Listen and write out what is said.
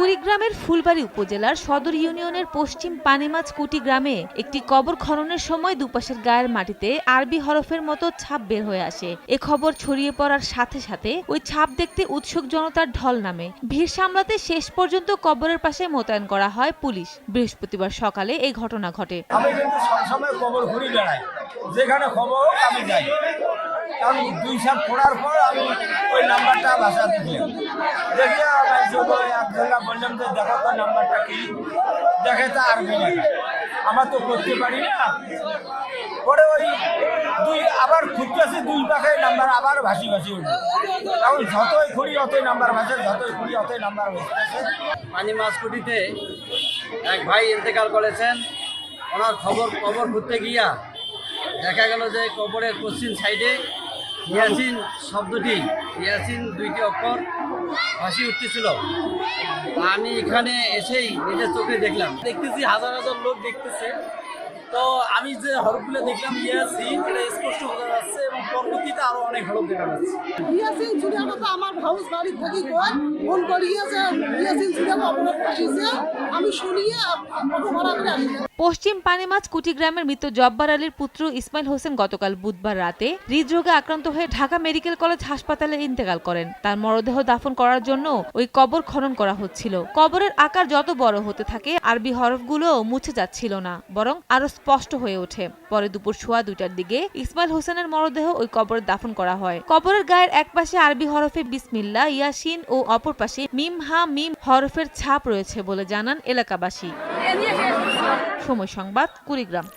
কুড়িগ্রামের ফুলবাড়ী উপজেলার সদর ইউনিয়নের পশ্চিম পানিমাছ কুটি গ্রামে একটি কবর খননের সময় দুপাশের গায়ের মাটিতে আরবি হরফের মতো ছাপ বের হয়ে আসে। এ খবর ছড়িয়ে পড়ার সাথে সাথে ওই ছাপ দেখতে উৎসুক জনতার ঢল নামে। ভিড় সামলাতে শেষ পর্যন্ত কবরের পাশে মোতায়েন করা হয় পুলিশ। বৃহস্পতিবার সকালে এই ঘটনা ঘটে। আমি কিন্তু সবসময় কবর ঘুরি বেড়াই, যেখানে খবর হোক আমি যাই। কারণ দুই সাপ পড়ার পর আমি ওই নাম্বারটা বাসাতে দিলাম, দেখিয়ে একজনরা বললাম যে দেখো তো নাম্বারটা কি, দেখে তা আরবি লেখা, আমরা তো করতে পারি না। পরে ওই আবার খুঁজতেছি, দুই পাখে নাম্বার আবার ভাসি ভাসি উঠবে। এখন যতই খুঁড়ি অতই নাম্বার ভাসে, যতই খুঁড়ি অতই নাম্বার ভাসতেছে। পানিমাছ কুটিতে এক ভাই ইন্তেকাল করেছেন। ওনার কবর খুঁজতে গিয়া দেখা গেল যে কবরের পশ্চিম সাইডে ইয়াসিন শব্দটি, ইয়াসিন দুইটি অক্ষর ভাসি উঠতেছিল। আমি এখানে এসেই নিজের চোখে দেখতেছি হাজার হাজার লোক দেখতেছে। তো আমি যে হরফগুলো দেখলাম ইয়াসিন, এটা স্পষ্ট বোঝা যাচ্ছে এবং পরবর্তীতে আরো অনেক হরফ দেখা যাচ্ছে। ইয়াসিন ছুড়ির কথা আমার হাউস বাড়ি থেকে ফোন করিয়েছে, ইয়াসিন ছুড়ে অবরোধ পাঠিয়েছে, আমি শুনিয়ে অটো ভাড়া করে আসি। পশ্চিম পানিমাছ কুটি গ্রামের মৃত জব্বার আলীর পুত্র ইসমাইল হোসেন গতকাল বুধবার রাতে হৃদরোগে আক্রান্ত হয়ে ঢাকা মেডিকেল কলেজ হাসপাতালে ইন্তেকাল করেন। তার মরদেহ দাফন করার জন্য ওই কবর খনন করা হচ্ছিল। কবরের আকার যত বড় হতে থাকে আরবি হরফগুলো মুছে যাচ্ছিল না, বরং আরো স্পষ্ট হয়ে ওঠে। পরে দুপুর 2:15টার দিকে ইসমাইল হোসেনের মরদেহ ওই কবরে দাফন করা হয়। কবরের গায়ের এক পাশে আরবি হরফে বিসমিল্লাহ, ইয়াসিন ও অপর পাশে মিম হা মিম হরফের ছাপ রয়েছে বলে জানান এলাকাবাসী। সময় সংবাদ, কুড়িগ্রাম।